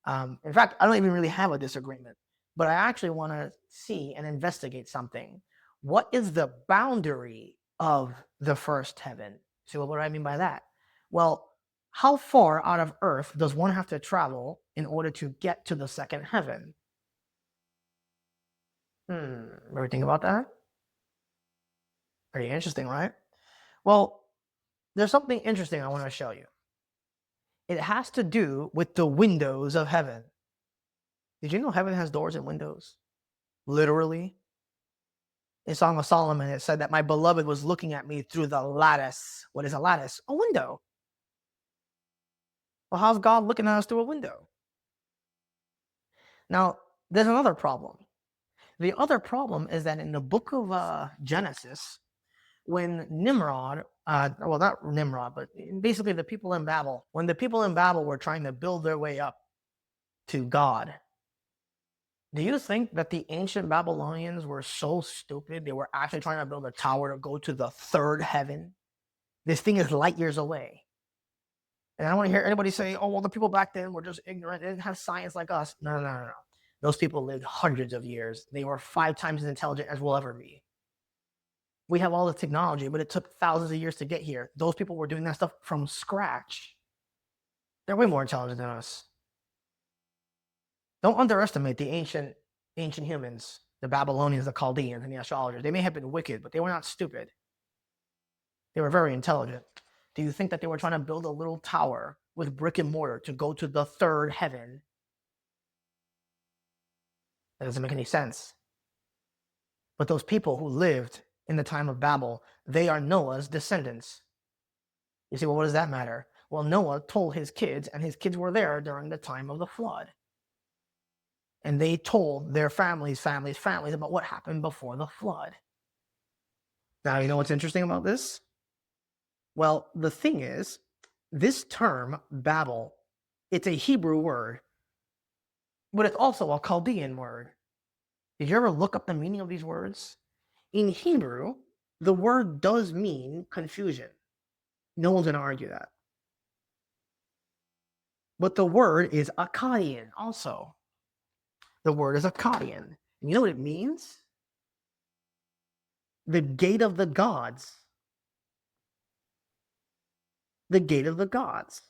In fact, I don't even really have a disagreement, but I actually want to see and investigate something. What is the boundary of the first heaven? See, what do I mean by that? Well, how far out of earth does one have to travel in order to get to the second heaven? Ever think about that? Pretty interesting, right? Well, there's something interesting I want to show you. It has to do with the windows of heaven. Did you know heaven has doors and windows? Literally. In Song of Solomon, it said that my beloved was looking at me through the lattice. What is a lattice? A window. Well, how's God looking at us through a window? Now, there's another problem. The other problem is that in the book of Genesis, when Nimrod, well, not Nimrod, but basically the people in Babel, when the people in Babel were trying to build their way up to God, do you think that the ancient Babylonians were so stupid they were actually trying to build a tower to go to the third heaven? This thing is light years away. And I don't want to hear anybody say, oh, well, the people back then were just ignorant. They didn't have science like us. No. Those people lived hundreds of years. They were 5 times as intelligent as we'll ever be. We have all the technology, but it took thousands of years to get here. Those people were doing that stuff from scratch. They're way more intelligent than us. Don't underestimate the ancient humans, the Babylonians, the Chaldeans, and the astrologers. They may have been wicked, but they were not stupid. They were very intelligent. Do you think that they were trying to build a little tower with brick and mortar to go to the third heaven? That doesn't make any sense. But those people who lived in the time of Babel, they are Noah's descendants. You say, well, what does that matter? Well, Noah told his kids, and his kids were there during the time of the flood. And they told their families about what happened before the flood. Now, you know what's interesting about this? Well, the thing is, this term, Babel, it's a Hebrew word, but it's also a Chaldean word. Did you ever look up the meaning of these words? In Hebrew, the word does mean confusion. No one's going to argue that. But the word is Akkadian also. The word is Akkadian. And you know what it means? The gate of the gods. The gate of the gods.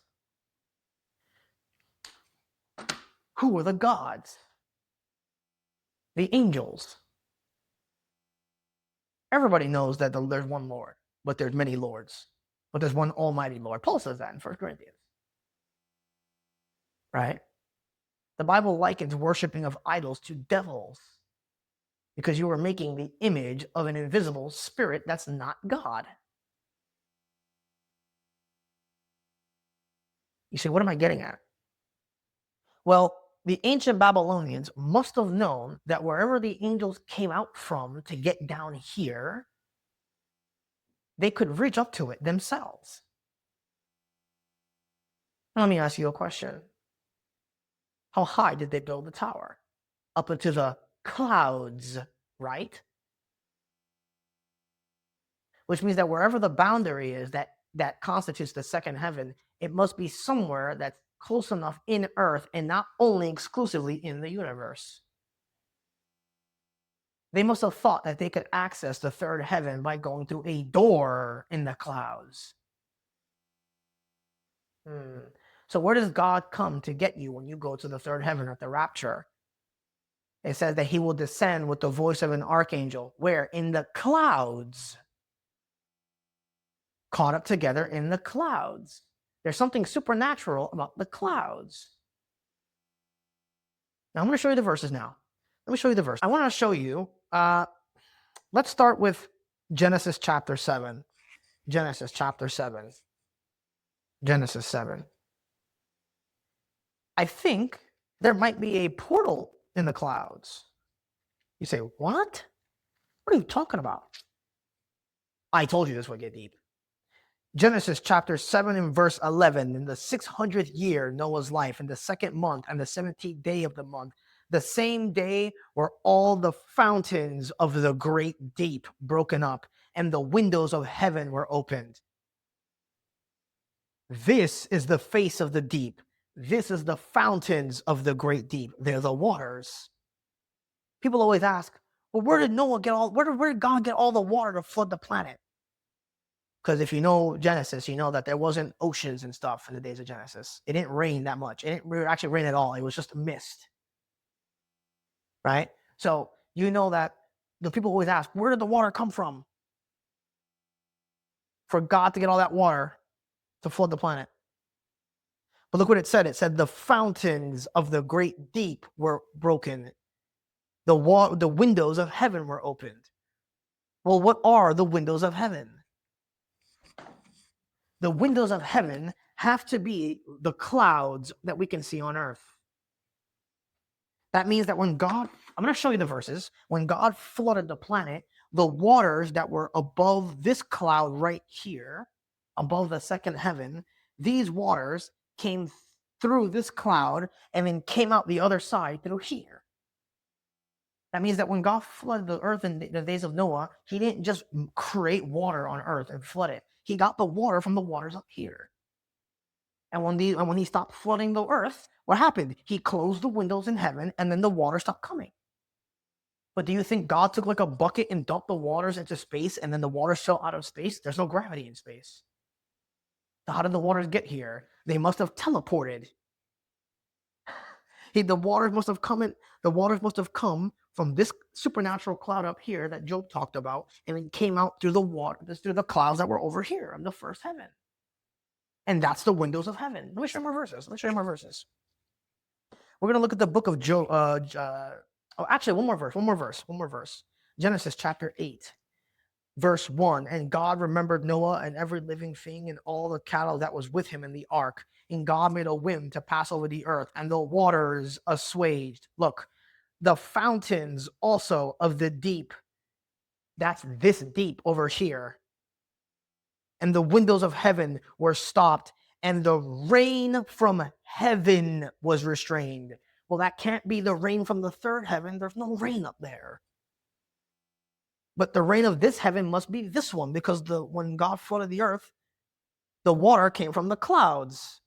Who are the gods? The angels. Everybody knows that there's one Lord, but there's many lords. But there's one almighty Lord. Paul says that in 1 Corinthians. Right? The Bible likens worshiping of idols to devils because you are making the image of an invisible spirit that's not God. You say, what am I getting at? Well, the ancient Babylonians must have known that wherever the angels came out from to get down here, they could reach up to it themselves. Now, let me ask you a question. How high did they build the tower? Up into the clouds, right? Which means that wherever the boundary is that constitutes the second heaven, it must be somewhere that's close enough in earth and not only exclusively in the universe. They must have thought that they could access the third heaven by going through a door in the clouds. So where does God come to get you when you go to the third heaven at the rapture? It says that he will descend with the voice of an archangel. Where? In the clouds. Caught up together in the clouds. There's something supernatural about the clouds. Now I'm going to show you the verses now. Let me show you the verse. I want to show you, let's start with Genesis chapter 7. Genesis chapter 7. Genesis 7. I think there might be a portal in the clouds. You say, what? What are you talking about? I told you this would get deep. Genesis chapter 7 and verse 11. In the 600th year, Noah's life, in the 2nd month and the 17th day of the month, the same day were all the fountains of the great deep broken up, and the windows of heaven were opened. This is the face of the deep. This is the fountains of the great deep. They're the waters. People always ask, well, where did God get all the water to flood the planet? Because if you know Genesis, you know that there wasn't oceans and stuff in the days of Genesis. It didn't rain that much. It didn't actually rain at all. It was just a mist, right? So you know that the people always ask, where did the water come from for God to get all that water to flood the planet? But look what it said. It said the fountains of the great deep were broken. The windows of heaven were opened. Well, what are the windows of heaven? The windows of heaven have to be the clouds that we can see on earth. That means that when God, I'm going to show you the verses, when God flooded the planet, the waters that were above this cloud right here, above the second heaven, these waters came through this cloud and then came out the other side through here. That means that when God flooded the earth in the days of Noah, he didn't just create water on earth and flood it. He got the water from the waters up here. And when he stopped flooding the earth, what happened? He closed the windows in heaven, and then the water stopped coming. But do you think God took like a bucket and dumped the waters into space, and then the waters fell out of space? There's no gravity in space. So how did the waters get here? They must have teleported. The waters must have come from this supernatural cloud up here that Job talked about, and it came out through the clouds that were over here in the first heaven. And that's the windows of heaven. Let me show you more verses. We're going to look at the book of Job. Actually, one more verse. Genesis chapter 8, verse 1. And God remembered Noah and every living thing and all the cattle that was with him in the ark. And God made a wind to pass over the earth, and the waters assuaged. Look, the fountains also of the deep. That's this deep over here. And the windows of heaven were stopped, and the rain from heaven was restrained. Well, that can't be the rain from the third heaven. There's no rain up there. But the rain of this heaven must be this one, because when God flooded the earth, the water came from the clouds.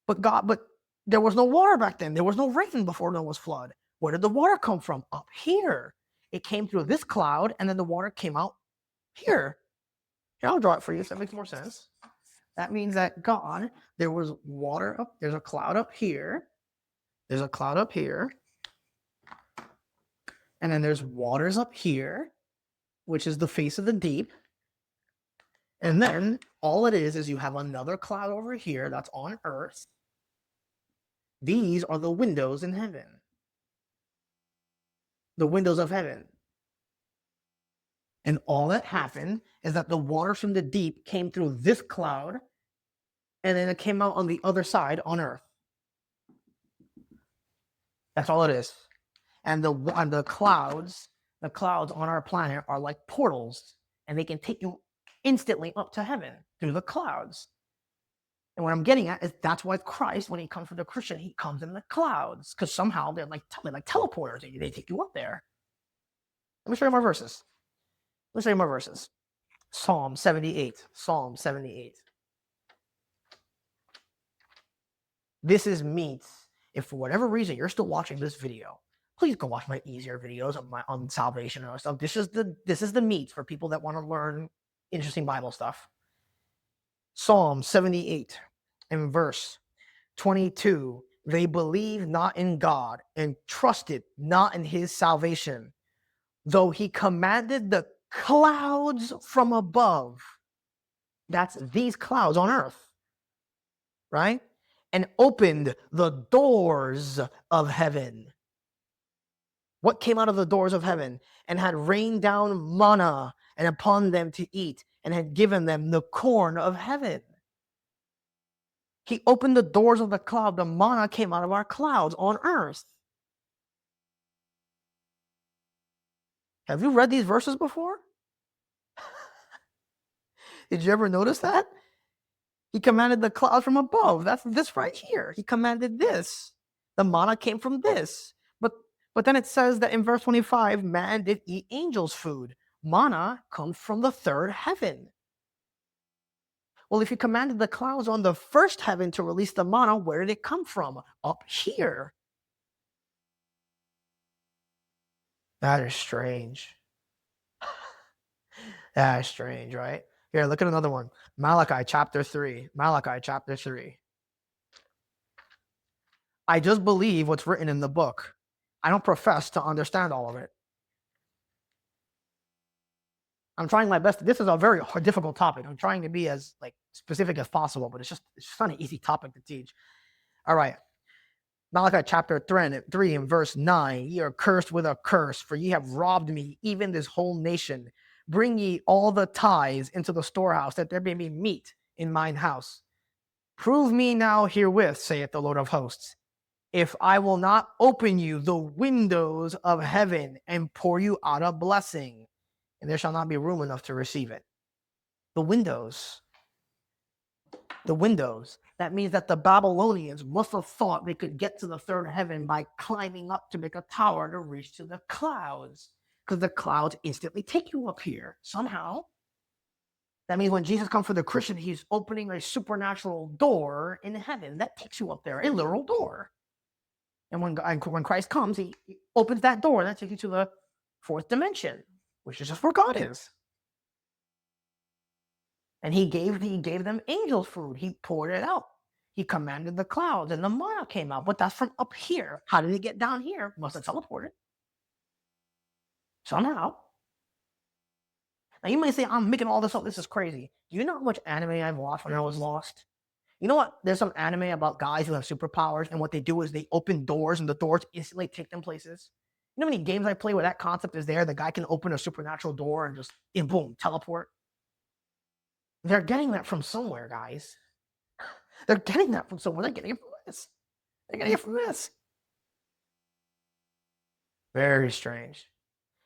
But there was no water back then. There was no rain before Noah's flood. Where did the water come from? Up here. It came through this cloud, and then the water came out here. Here, I'll draw it for you so that makes more sense. That means that there was water up, there's a cloud up here. There's a cloud up here. And then there's waters up here, which is the face of the deep. And then all it is you have another cloud over here that's on earth. These are the windows in heaven. The windows of heaven. And all that happened is that the water from the deep came through this cloud, and then it came out on the other side on earth. That's all it is. And the clouds on our planet are like portals, and they can take you instantly up to heaven through the clouds. And what I'm getting at is that's why Christ, when he comes for the Christian, he comes in the clouds, because somehow they're like teleporters. They take you up there. Let me show you more verses. Psalm 78. This is meat. If for whatever reason you're still watching this video, please go watch my easier videos on salvation and other stuff. This is the meat for people that want to learn interesting Bible stuff. Psalm 78 and verse 22. They believe not in God and trusted not in his salvation, though he commanded the clouds from above. That's these clouds on earth, right? And opened the doors of heaven. What came out of the doors of heaven? And had rained down manna and upon them to eat, and had given them the corn of heaven. He opened the doors of the cloud. The manna came out of our clouds on earth. Have you read these verses before? Did you ever notice that? He commanded the clouds from above. That's this right here. He commanded this. The manna came from this. But then it says that in verse 25, man did eat angels' food. Manna comes from the third heaven. Well, if he commanded the clouds on the first heaven to release the manna, where did it come from? Up here. That is strange. That is strange, right? Here, look at another one. Malachi chapter 3. Malachi chapter 3. I just believe what's written in the book. I don't profess to understand all of it. I'm trying my best. This is a very difficult topic. I'm trying to be as specific as possible, but it's just not an easy topic to teach. All right. Malachi chapter 3 and verse 9. Ye are cursed with a curse, for ye have robbed me, even this whole nation. Bring ye all the tithes into the storehouse, that there may be meat in mine house. Prove me now herewith, saith the Lord of hosts, if I will not open you the windows of heaven and pour you out a blessing, and there shall not be room enough to receive it. The windows. The windows. That means that the Babylonians must have thought they could get to the third heaven by climbing up to make a tower to reach to the clouds, because the clouds instantly take you up here somehow. That means when Jesus comes for the Christian, he's opening a supernatural door in heaven that takes you up there, a literal door. And when Christ comes, he opens that door that takes you to the fourth dimension, which is just where God is. And he gave them angels food. He poured it out. He commanded the clouds, and the manna came out. But that's from up here. How did it get down here? Must have teleported. Somehow. Now you may say, I'm making all this up. This is crazy. Do you know how much anime I've watched when I was lost? You know what? There's some anime about guys who have superpowers, and what they do is they open doors, and the doors instantly take them places. You know how many games I play where that concept is there? The guy can open a supernatural door and just, boom, teleport. They're getting that from somewhere, guys. They're getting that from somewhere. They're getting it from this. They're getting it from this. Very strange.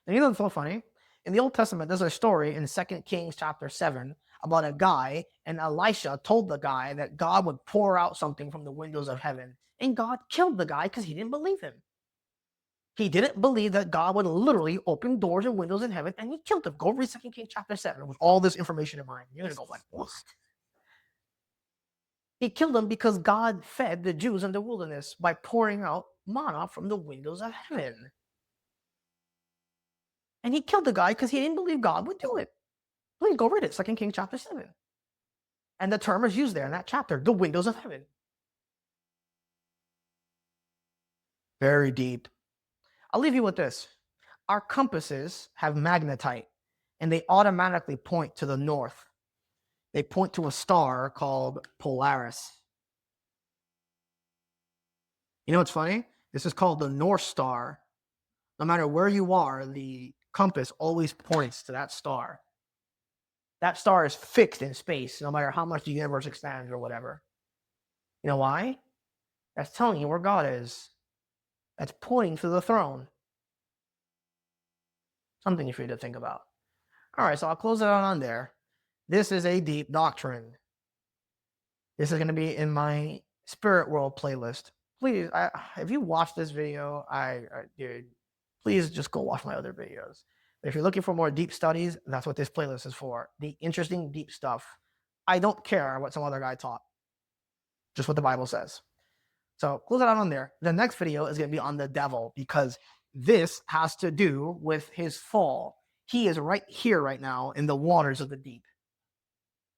And you know what's so funny? In the Old Testament, there's a story in 2 Kings chapter 7 about a guy, and Elisha told the guy that God would pour out something from the windows of heaven. And God killed the guy because he didn't believe him. He didn't believe that God would literally open doors and windows in heaven, and he killed him. Go read 2 Kings chapter 7 with all this information in mind. You're going to go like, what? He killed them because God fed the Jews in the wilderness by pouring out manna from the windows of heaven. And he killed the guy because he didn't believe God would do it. Please go read it, 2 Kings chapter 7. And the term is used there in that chapter, the windows of heaven. Very deep. I'll leave you with this. Our compasses have magnetite, and they automatically point to the north. They point to a star called Polaris. You know what's funny? This is called the North Star. No matter where you are, the compass always points to that star. That star is fixed in space, no matter how much the universe expands or whatever. You know why? That's telling you where God is. That's pointing to the throne. Something for you to think about. All right, so I'll close it out on there. This is a deep doctrine. This is going to be in my Spirit World playlist. Please, if you watch this video, dude, please just go watch my other videos. If you're looking for more deep studies, that's what this playlist is for. The interesting, deep stuff. I don't care what some other guy taught. Just what the Bible says. So close it out on there. The next video is going to be on the devil, because this has to do with his fall. He is right here right now in the waters of the deep.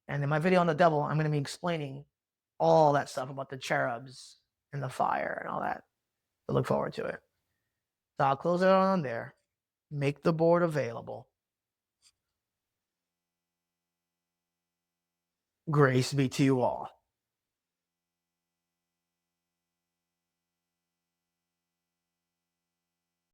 And in my video on the devil, I'm going to be explaining all that stuff about the cherubs and the fire and all that. So look forward to it. So I'll close it out on there. Make the board available. Grace be to you all.